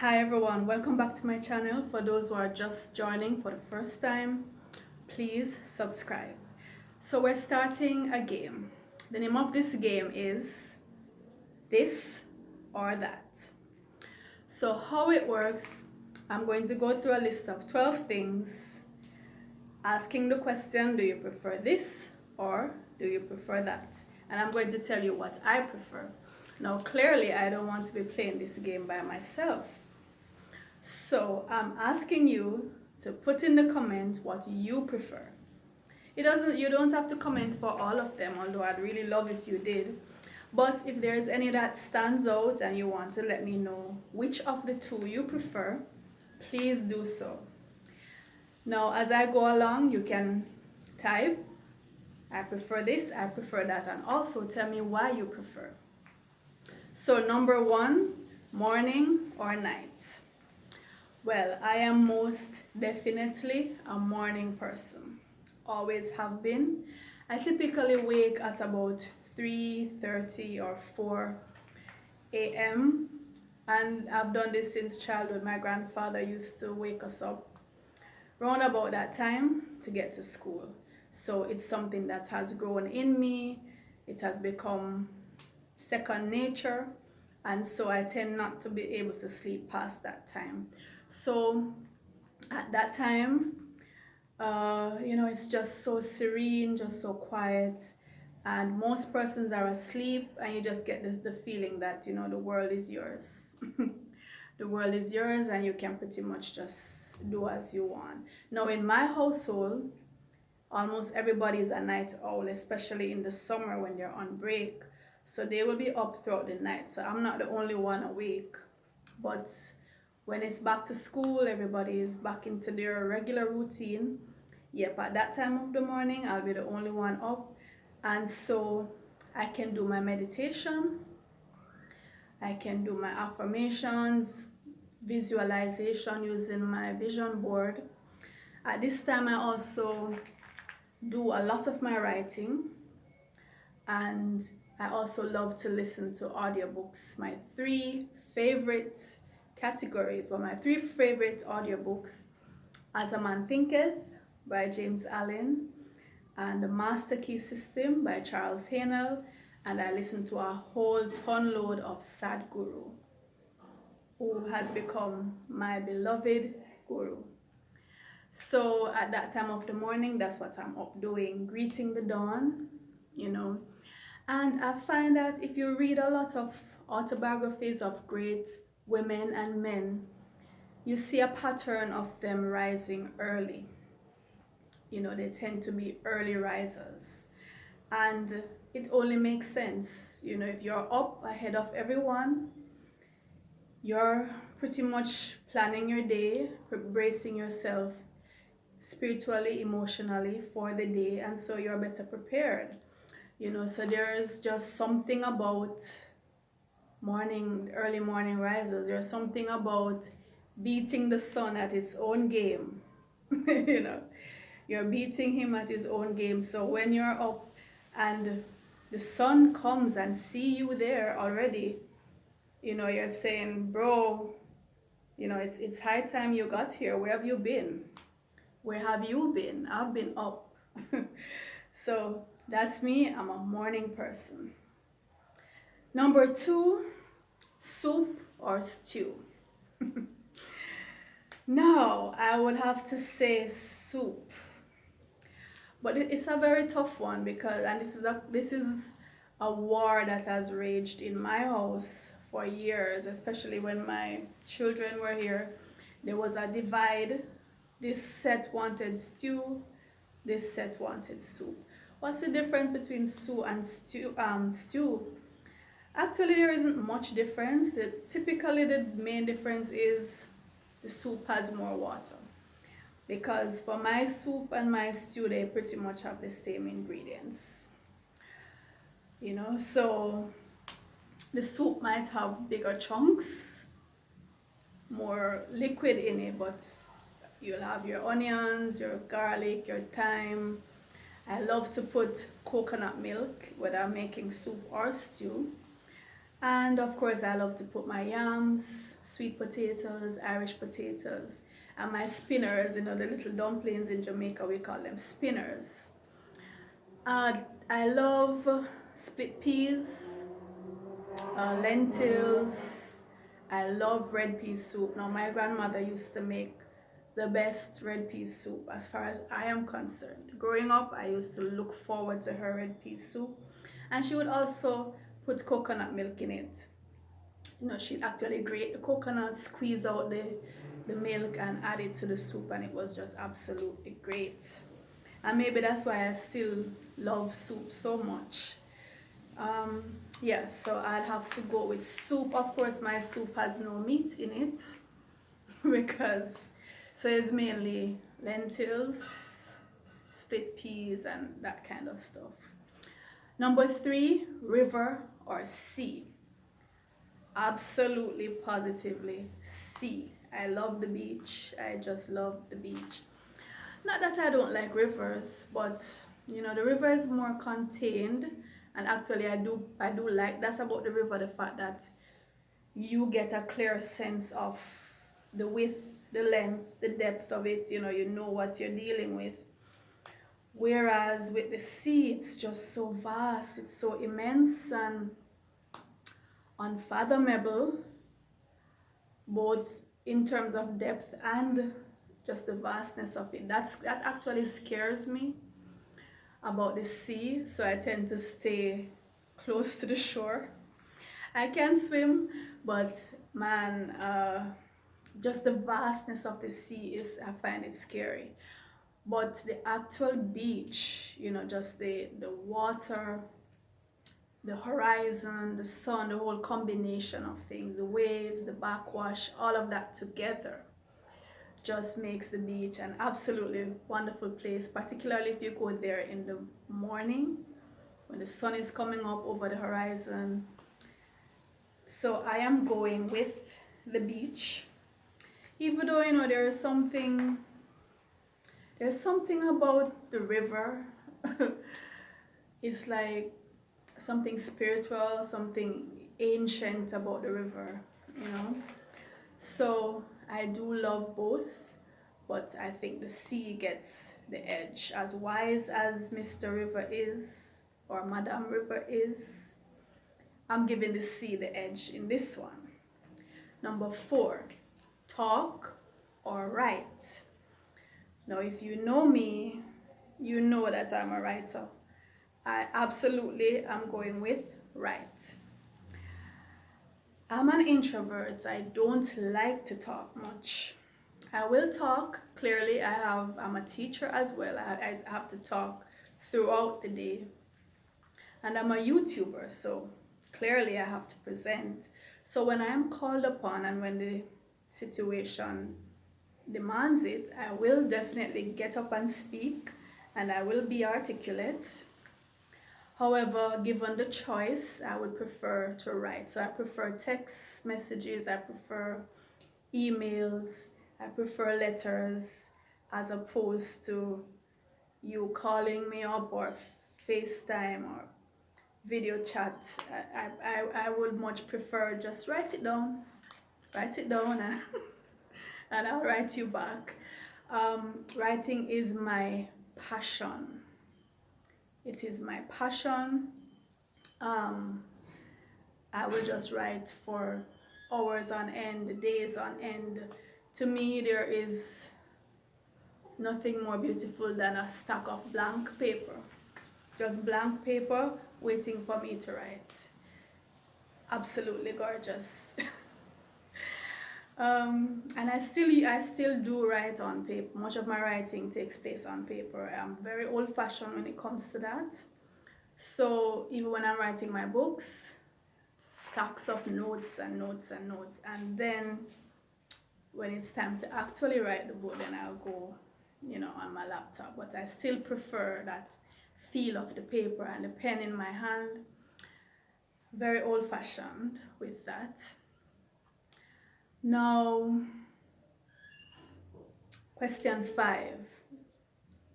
Hi everyone, welcome back to my channel. For those who are just joining for the first time, please subscribe. So we're starting a game. The name of this game is This or That. So how it works, I'm going to go through a list of 12 things, asking the question, do you prefer this or do you prefer that? And I'm going to tell you what I prefer. Now clearly I don't want to be playing this game by myself. So I'm asking you to put in the comments what you prefer. You don't have to comment for all of them, although I'd really love if you did. But if there's any that stands out and you want to let me know which of the two you prefer, please do so. Now, as I go along, you can type, I prefer this, I prefer that, and also tell me why you prefer. So number 1, morning or night? Well, I am most definitely a morning person. Always have been. I typically wake at about 3:30 or 4 a.m. and I've done this since childhood. My grandfather used to wake us up around about that time to get to school. So it's something that has grown in me. It has become second nature, and so I tend not to be able to sleep past that time. So at that time, it's just so serene, just so quiet, and most persons are asleep, and you just get the feeling that the world is yours. The world is yours, and you can pretty much just do as you want. Now, in my household, almost everybody is a night owl, especially in the summer when they're on break. So they will be up throughout the night. So I'm not the only one awake. But when it's back to school, everybody is back into their regular routine. Yep, at that time of the morning, I'll be the only one up. And so I can do my meditation. I can do my affirmations, visualization using my vision board. At this time, I also do a lot of my writing, and I also love to listen to audiobooks. My three favorite categories, my three favorite audiobooks: As a Man Thinketh by James Allen, and The Master Key System by Charles Haanel, and I listen to a whole ton load of Sadhguru, who has become my beloved guru. So at that time of the morning, that's what I'm up doing, greeting the dawn, And I find that if you read a lot of autobiographies of great women and men, you see a pattern of them rising early. They tend to be early risers. And it only makes sense. If you're up ahead of everyone, you're pretty much planning your day, bracing yourself spiritually, emotionally for the day, and so you're better prepared. So there's just something about early morning risers. There's something about beating the sun at its own game. You're beating him at his own game. So when you're up and the sun comes and see you there already, you're saying, bro, it's high time you got here. Where have you been? Where have you been? I've been up. So that's me. I'm a morning person. Number 2, soup or stew? No, I would have to say soup. But it's a very tough one because, and this is a war that has raged in my house for years, especially when my children were here. There was a divide. This set wanted stew, this set wanted soup. What's the difference between stew and stew? Actually, there isn't much difference. Typically, the main difference is the soup has more water. Because for my soup and my stew, they pretty much have the same ingredients. So the soup might have bigger chunks, more liquid in it, but you'll have your onions, your garlic, your thyme. I love to put coconut milk, whether I'm making soup or stew. And of course, I love to put my yams, sweet potatoes, Irish potatoes, and my spinners, the little dumplings in Jamaica, we call them spinners. Uh, I love split peas, lentils. I love red pea soup. Now, my grandmother used to make the best red pea soup as far as I am concerned. Growing up, I used to look forward to her red pea soup. And she would also put coconut milk in it. She'd actually grate the coconut, squeeze out the milk and add it to the soup, and it was just absolutely great. And maybe that's why I still love soup so much. Yeah, so I'd have to go with soup. Of course, my soup has no meat in it because so it's mainly lentils, split peas, and that kind of stuff. Number 3, river or sea. Absolutely, positively, sea. I love the beach. I just love the beach. Not that I don't like rivers, but the river is more contained, and actually I do like that's about the river, the fact that you get a clear sense of the width, the length, the depth of it. You know what you're dealing with. Whereas with the sea, it's just so vast, it's so immense and unfathomable, both in terms of depth and just the vastness of it. That actually scares me about the sea, so I tend to stay close to the shore. I can swim, but man, just the vastness of the sea I find it scary. But the actual beach, just the water, the horizon, the sun, the whole combination of things, the waves, the backwash, all of that together just makes the beach an absolutely wonderful place, particularly if you go there in the morning when the sun is coming up over the horizon. So I am going with the beach, even though there's something about the river. It's like something spiritual, something ancient about the river. So I do love both, but I think the sea gets the edge. As wise as Mr. River is, or Madam River is, I'm giving the sea the edge in this one. Number 4, talk or write. Now, if you know me, you know that I'm a writer. I absolutely am going with write. I'm an introvert. I don't like to talk much. I will talk. Clearly, I'm a teacher as well. I have to talk throughout the day. And I'm a YouTuber, so clearly I have to present. So when I am called upon and when the situation demands it, I will definitely get up and speak, and I will be articulate. However, given the choice, I would prefer to write. So I prefer text messages, I prefer emails, I prefer letters, as opposed to you calling me up or FaceTime or video chat. I would much prefer just write it down and, and I'll write you back. Writing is my passion. It is my passion. I will just write for hours on end, days on end. To me, there is nothing more beautiful than a stack of blank paper. Just blank paper waiting for me to write. Absolutely gorgeous. And I still do write on paper. Much of my writing takes place on paper. I'm very old-fashioned when it comes to that. So even when I'm writing my books, stacks of notes and notes and notes, and then when it's time to actually write the book, then I'll go, on my laptop. But I still prefer that feel of the paper and the pen in my hand. Very old-fashioned with that. Now, question 5,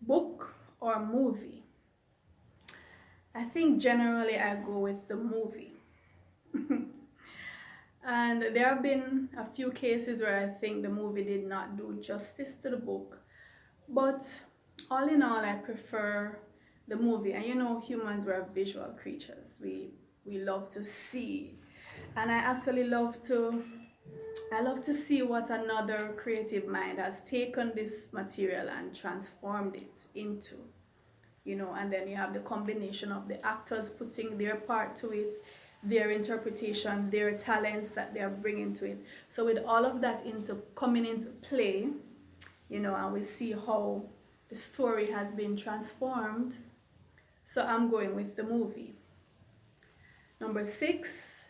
book or movie? I think generally I go with the movie. And there have been a few cases where I think the movie did not do justice to the book. But all in all, I prefer the movie. And you know, humans were visual creatures. We love to see. And I love to see what another creative mind has taken this material and transformed it into, you know. And then you have the combination of the actors putting their part to it, their interpretation, their talents that they are bringing to it. So with all of that coming into play, you know, and we see how the story has been transformed. So I'm going with the movie. Number 6,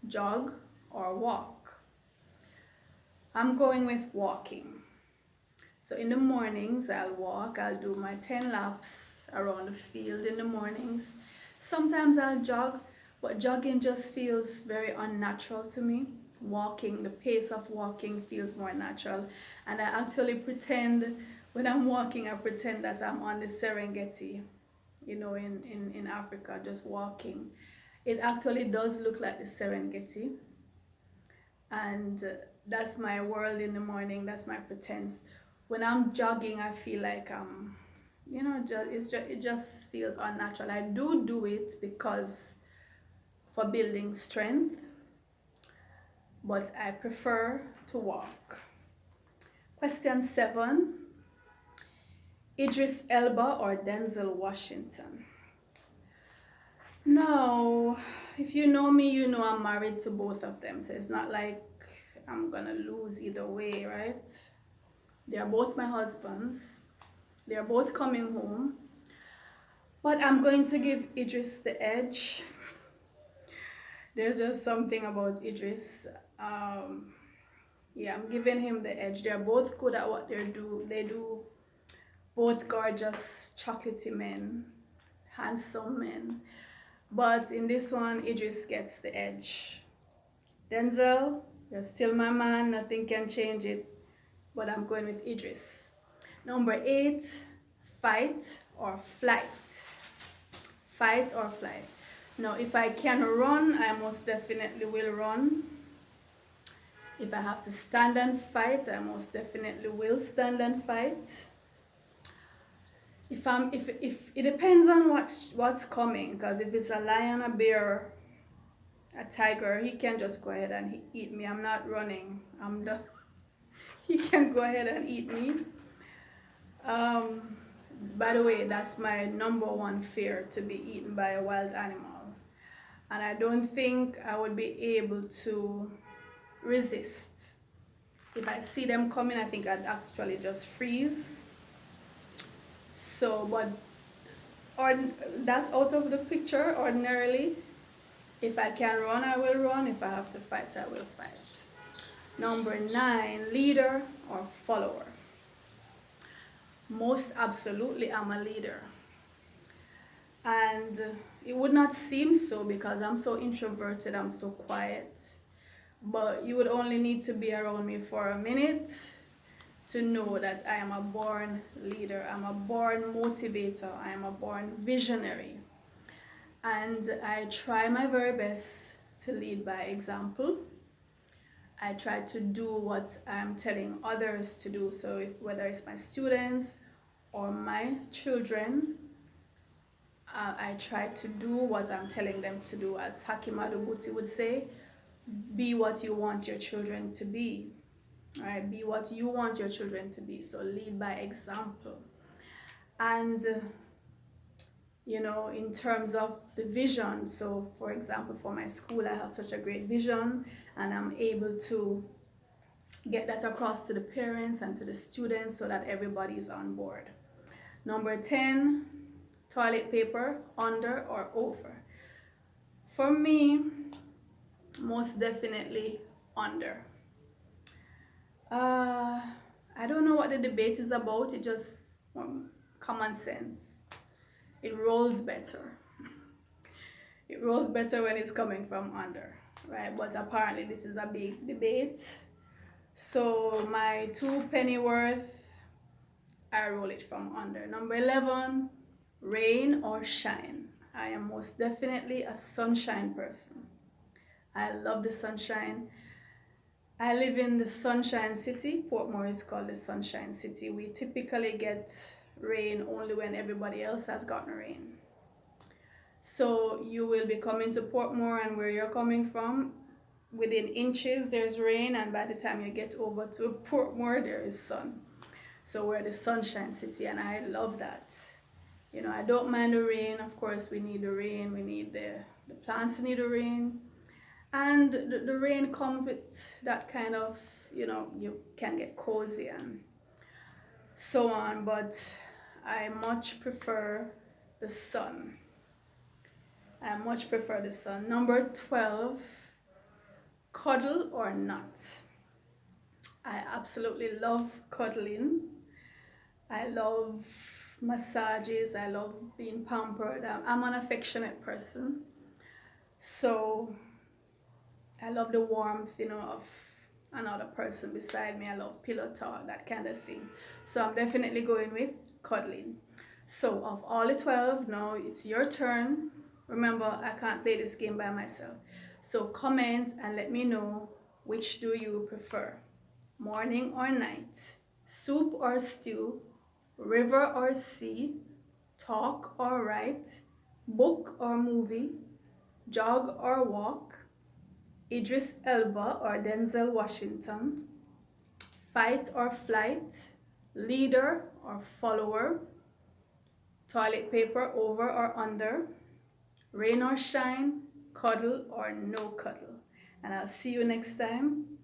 jog or walk. I'm going with walking. So in the mornings, I'll walk. I'll do my 10 laps around the field in the mornings. Sometimes I'll jog, but jogging just feels very unnatural to me. Walking, the pace of walking feels more natural. And I actually pretend, when I'm walking, I pretend that I'm on the Serengeti, you know, in Africa, just walking. It actually does look like the Serengeti. And that's my world in the morning, that's my pretense. When I'm jogging, I feel like you know, it just feels unnatural. I do it because for building strength, but I prefer to walk. Question 7, Idris Elba or Denzel Washington? Now, if you know me, you know I'm married to both of them, so it's not like I'm gonna lose either way, right? They are both my husbands. They are both coming home. But I'm going to give Idris the edge. There's just something about Idris. Yeah, I'm giving him the edge. They're both good at what they do. They do, both gorgeous, chocolatey men, handsome men. But in this one, Idris gets the edge. Denzel, you're still my man. Nothing can change it. But I'm going with Idris. Number 8, fight or flight. Fight or flight. Now, if I can run, I most definitely will run. If I have to stand and fight, I most definitely will stand and fight. If it depends on what's coming, because if it's a lion, a bear, a tiger, he can just go ahead and eat me. I'm not running. I'm done. He can go ahead and eat me. By the way, that's my number one fear, to be eaten by a wild animal. And I don't think I would be able to resist. If I see them coming, I think I'd actually just freeze. So, but that's out of the picture ordinarily. If I can run, I will run. If I have to fight, I will fight. Number 9, leader or follower. Most absolutely, I'm a leader. And it would not seem so because I'm so introverted, I'm so quiet. But you would only need to be around me for a minute to know that I am a born leader. I'm a born motivator. I am a born visionary. And I try my very best to lead by example. I try to do what I'm telling others to do. So whether it's my students or my children, I try to do what I'm telling them to do. As Hakim Adubuti would say, be what you want your children to be. All right, be what you want your children to be. So lead by example. And you know, in terms of the vision, so for example, for my school, I have such a great vision, and I'm able to get that across to the parents and to the students so that everybody is on board. Number 10, toilet paper, under or over. For me, most definitely under. I don't know what the debate is about. It just common sense. It rolls better. It rolls better when it's coming from under, right? But apparently this is a big debate. So my 2 penny worth, I roll it from under. Number 11, rain or shine. I am most definitely a sunshine person. I love the sunshine. I live in the Sunshine City. Portmore is called the Sunshine City. We typically get rain only when everybody else has gotten rain. So you will be coming to Portmore, and where you're coming from, within inches there's rain, and by the time you get over to Portmore there is sun. So we're the Sunshine City, and I love that. You know, I don't mind the rain. Of course, we need the rain. We need the plants need the rain. And the rain comes with that kind of, you know, you can get cozy and so on. But I much prefer the sun. I much prefer the sun. Number 12, cuddle or not. I absolutely love cuddling. I love massages. I love being pampered. I'm an affectionate person. So I love the warmth, you know, of another person beside me. I love pillow talk, that kind of thing. So I'm definitely going with cuddling. So of all the 12, now it's your turn. Remember, I can't play this game by myself. So comment and let me know, which do you prefer? Morning or night? Soup or stew? River or sea? Talk or write? Book or movie? Jog or walk? Idris Elba or Denzel Washington? Fight or flight? Leader or follower? Toilet paper over or under? Rain or shine? Cuddle or no cuddle? And I'll see you next time.